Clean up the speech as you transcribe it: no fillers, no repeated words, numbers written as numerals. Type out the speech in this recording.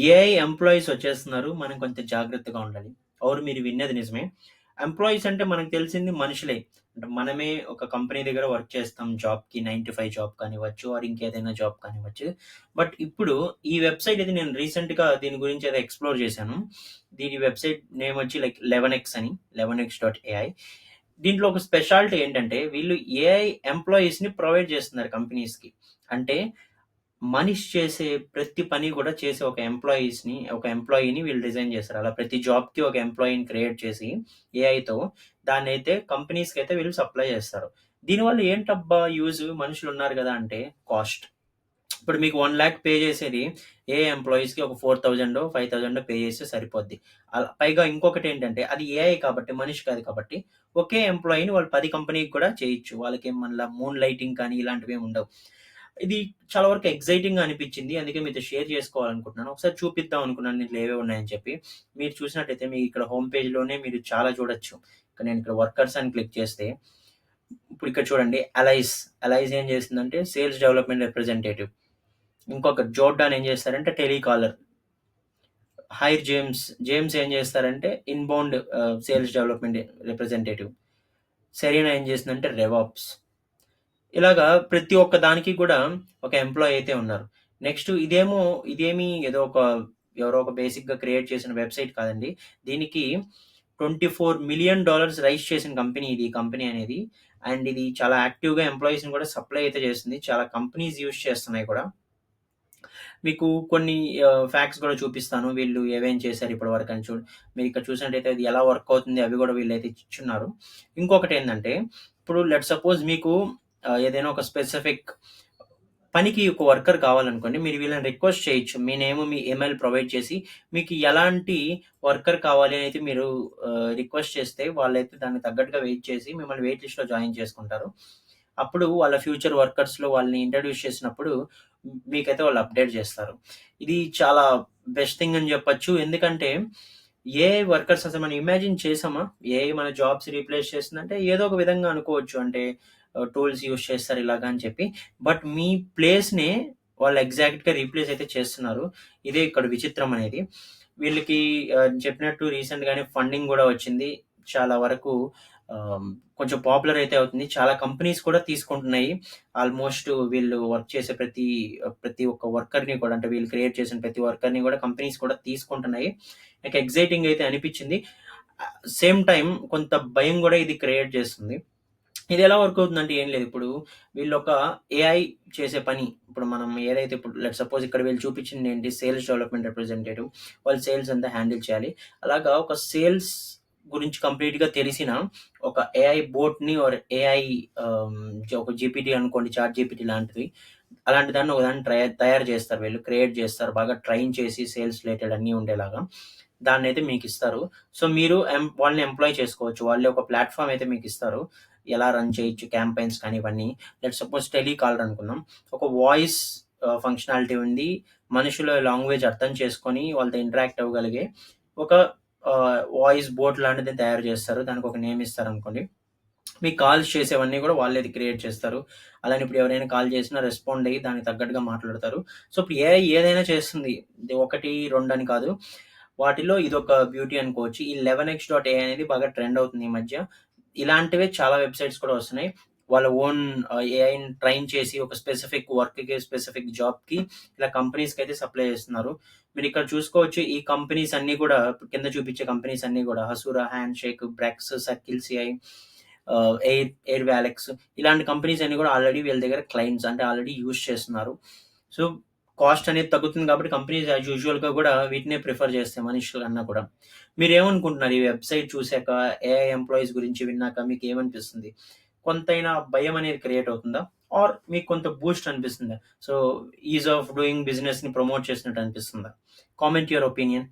AI employees వచ్చేస్తున్నారు. మనం కొంచెం జాగ్రత్తగా ఉండాలి. అవును, మీరు విన్నది నిజమే. ఎంప్లాయీస్ అంటే మనకు తెలిసింది మనుషులే. అంటే మనమే ఒక కంపెనీ దగ్గర వర్క్ చేస్తాం జాబ్‌కి 9-5 జాబ్ కానివ్వచ్చు, ఆర్ ఇంకేదైనా జాబ్ కానివ్వచ్చు. బట్ ఇప్పుడు ఈ వెబ్‌సైట్ ఇది నేను రీసెంట్‌గా దీని గురించి ఏదో ఎక్స్‌ప్లోర్ చేశాను. దీని వెబ్‌సైట్ నేమ్ వచ్చి లైక్ 11x అని 11x.ai. దీంట్లో ఒక స్పెషాలిటీ ఏంటంటే వీళ్ళు ఏఐ ఎంప్లాయీస్‌ని ప్రొవైడ్ చేస్తున్నారు కంపెనీస్‌కి. అంటే మనిషి చేసే ప్రతి పని కూడా చేసే ఒక ఎంప్లాయీని వీళ్ళు డిజైన్ చేస్తారు. అలా ప్రతి జాబ్‌కి ఒక ఎంప్లాయీని క్రియేట్ చేసి ఏఐతో దాన్నైతే కంపెనీస్‌కైతే వీళ్ళు సప్లై చేస్తారు. దీనివల్ల ఏంటబ్బా యూజ్ మనుషులున్నారు గదా! అంటే కాస్ట్. ఇప్పుడు మీకు 1,00,000 పే చేసేది ఏఐ ఎంప్లాయీస్‌కి ఒక 4,000 5,000 పే చేస్తే సరిపోద్ది. అలా పైగా ఇంకొకటేంటంటే అది ఏఐ కాబట్టి మనిషి కాదు కాబట్టి ఒకే ఎంప్లాయీని వాళ్ళు 10 కంపెనీకి కూడా చేయొచ్చు. వాళ్ళకేం మళ్ళా మూన్ లైటింగ్ కానీ ఇలాంటివేమి ఉండవు. ఇది చాలా వరకు ఎక్సైటింగ్‌గా అనిపిచ్చింది. అందుకే మీతో షేర్ చేసుకోవాలనుకుంటున్నాను. ఒకసారి చూపిద్దాం అనుకున్నాను దీంట్లో ఏవేవి ఉన్నాయని చెప్పి. మీరు చూసినట్టయితే మీకు ఇక్కడ హోమ్ పేజ్‌లోనే మీరు చాలా చూడొచ్చు. నేను ఇక్కడ వర్కర్స్ అని క్లిక్ చేస్తే ఇప్పుడు ఇక్కడ చూడండి అలైజ్ ఏం చేస్తుందంటే సేల్స్ డెవలప్‌మెంట్ రిప్రజెంటేటివ్. ఇంకొక జోర్డాన్ ఏం చేస్తారంటే టెలికాలర్. జేమ్స్ ఏం చేస్తారంటే inbound sales development representative. Serena ఏం చేస్తుందంటే రెవాప్స్. ఇలాగా ప్రతి ఒక్క దానికి కూడా ఒక ఎంప్లాయీ అయితే ఉన్నారు. నెక్స్ట్ ఇదేమి ఏదో ఎవరో ఒక బేసిక్‌గా క్రియేట్ చేసిన వెబ్‌సైట్ కాదండి. దీనికి $24,000,000 రైజ్ చేసిన కంపెనీ ఇది. ఈ కంపెనీ అనేది. అండ్ ఇది చాలా యాక్టివ్‌గా ఎంప్లాయీస్‌ని కూడా సప్లై అయితే చేస్తుంది. చాలా కంపెనీస్ యూజ్ చేస్తున్నాయి కూడా. మీకు కొన్ని ఫ్యాక్ట్స్ కూడా చూపిస్తాను. వీళ్ళు ఏమేం చేశారు ఇప్పటివరకు అని మీరిక్కడ చూసినట్టయితే అది ఎలా వర్క్ అవుతుంది అవి కూడా వీళ్ళైతే ఇచ్చున్నారు. ఇంకొకటేందంటే ఇప్పుడు లెట్స్ సపోజ్ మీకు ఏదైనా ఒక స్పెసిఫిక్ పనికి ఒక వర్కర్ కావాలనుకోండి. మీరు వీళ్ళని రిక్వెస్ట్ చేయొచ్చు. మీ నేమ్, మీ ఇమెయిల్ ప్రొవైడ్ చేసి మీకు ఎలాంటి వర్కర్ కావాలి అని అయితే మీరు రిక్వెస్ట్ చేస్తే వాళ్ళైతే దానికి తగ్గట్టుగా వెయిట్ చేసి మిమ్మల్ని వెయిట్ లిస్ట్‌లో జాయిన్ చేసుకుంటారు. అప్పుడు వాళ్ళ ఫ్యూచర్ వర్కర్స్‌లో వాళ్ళని ఇంట్రొడ్యూస్ చేసినప్పుడు మీకైతే వాళ్ళు అప్‌డేట్ చేస్తారు. ఇది చాలా బెస్ట్ థింగ్ అని చెప్పొచ్చు. ఎందుకంటే ఏఐ వర్కర్స్ అసలు మనం ఇమాజిన్ చేసామా? ఏఐ మన జాబ్స్ రీప్లేస్ చేస్తుందంటే ఏదో ఒక విధంగా అనుకోవచ్చు. అంటే టూల్స్ యూజ్ చేస్తారు ఇలాగా అని చెప్పి. బట్ మీ ప్లేస్‌నే వాళ్ళు ఎగ్జాక్ట్‌గా రీప్లేస్ అయితే చేస్తున్నారు. ఇదే ఇక్కడ విచిత్రం అనేది. వీళ్ళకి చెప్పినట్టు రీసెంట్‌గానే ఫండింగ్ గూడా వచ్చింది. చాలా వరకు ఆహ్, కొంచెం పాపులర్ అయితే అవుతుంది. చాలా కంపెనీస్ కూడా తీసుకుంటున్నాయి. ఆల్‌మోస్ట్ వీళ్ళు వర్క్ చేసే ప్రతి ఒక్క వర్కర్‌ని కూడా అంటే వీళ్ళు క్రియేట్ చేసిన ప్రతి వర్కర్‌ని కూడా కంపెనీస్ కూడా తీసుకుంటున్నాయి. నాకు ఎక్సైటింగ్ అయితే అనిపిచ్చింది. సేమ్ టైమ్ కొంత భయం గూడా ఇది క్రియేట్ చేస్తుంది. ఇదెలా వర్క్ అవుతుందంటే ఏం లేదు. ఇప్పుడు వీళ్ళొక ఏఐ చేసే పని ఇప్పుడు మనం ఏదైతే ఇప్పుడు లెట్స్ సపోజ్ ఇక్కడ వీళ్ళు చూపించిందేంటి సేల్స్ డెవలప్‌మెంట్ రిప్రజెంటేటివ్. వాళ్ళు సేల్స్ అంతా హ్యాండిల్ చేయాలి. అలాగా ఒక సేల్స్ గురించి కంప్లీట్‌గా తెలిసిన ఒక ఏఐ బోట్‌ని ఆర్ ఏఐ ఆహ్, ఒక జీపీటీ అనుకోండి, చాట్ జీపీటీ లాంటిది. అలాంటి దాన్ని ఒకదాన్ని తయారు చేస్తారు వీళ్ళు. క్రియేట్ చేస్తారు. బాగా ట్రైన్ చేసి సేల్స్ రిలేటెడ్ అన్నీ ఉండేలాగా. దాన్నైతే మీకిస్తారు. సో, మీరు వాళ్ళని ఎంప్లాయ్ చేసుకోవచ్చు. వాళ్ళే ఒక ప్లాట్‌ఫార్మ్ అయితే మీకిస్తారు. ఎలా రన్ చేయొచ్చు క్యాంపెయిన్స్ కానీ ఇవన్నీ. లెట్స్ సపోజ్ టెలికాలర్ అనుకుందాం. ఒక వాయిస్ ఫంక్షనాలిటీ ఉంది. మనుషుల లాంగ్వేజ్ అర్థం చేసుకొని వాళ్ళతో ఇంటరాక్ట్ అవ్వగలిగే ఒక వాయిస్ బోట్ లాంటిది తయారు చేస్తారు. దానికొక నేమ్ ఇస్తారనుకోండి. మీకు కాల్స్ చేసేవన్నీ గూడా వాళ్ళే క్రియేట్ చేస్తారు. అలానే ఇప్పుడు ఎవరైనా కాల్ చేసినా రెస్పాండ్ అయ్యి దానికి తగ్గట్టుగా మాట్లాడతారు. సో, ఇప్పుడు ఏఐ ఏదైనా చేస్తుంది. ఇది 1, 2 అని కాదు. వాటిలో ఇదొక బ్యూటీ అనుకోవచ్చు. ఈ 11x.ai అనేది బాగా ట్రెండ్ అవుతుంది ఈ మధ్య. ఇలాంటివే చాలా వెబ్‌సైట్స్ కూడా వస్తున్నాయి. వాళ్ళ ఓన్ ఏఐని ట్రైన్ చేసి ఒక స్పెసిఫిక్ వర్క్‌కి, స్పెసిఫిక్ జాబ్‌కి ఇలా కంపెనీస్‌కైతే సప్లై చేస్తున్నారు. మీరిక్కడ చూసుకోవచ్చు ఈ కంపెనీస్ అన్నీ కూడా కింద చూపించే కంపెనీస్ అన్నీ గూడా హసూరా, హ్యాండ్‌షేక్, బ్రెక్స్, సర్కిల్ సిఐ, ఎయిర్ వాలెక్స్ ఇలాంటి కంపెనీస్ అన్నీ కూడా ఆల్రెడీ వీళ్ళ దగ్గర క్లయింట్స్ అంటే ఆల్రెడీ యూజ్ చేస్తున్నారు. సో, కాస్ట్ అనేది తగ్గుతుంది కాబట్టి కంపెనీస్ యాస్ యూజువల్‌గా కూడా వీటినే ప్రిఫర్ చేస్తాయి మనుషుల కూడా. మీరేమనుకుంటున్నారు? ఈ వెబ్‌సైట్ చూసాక, ఏఐ ఎంప్లాయీస్ గురించి విన్నాక మీకేమనిపిస్తుంది? కొంతైనా భయం అనేది క్రియేట్ అవుతుందా? ఆర్ మీకు కొంత బూస్ట్ అనిపిస్తుందా? సో, ఈజ్ ఆఫ్ డూయింగ్ బిజినెస్‌ని ప్రమోట్ చేసినట్టు అనిపిస్తుందా? Comment your opinion.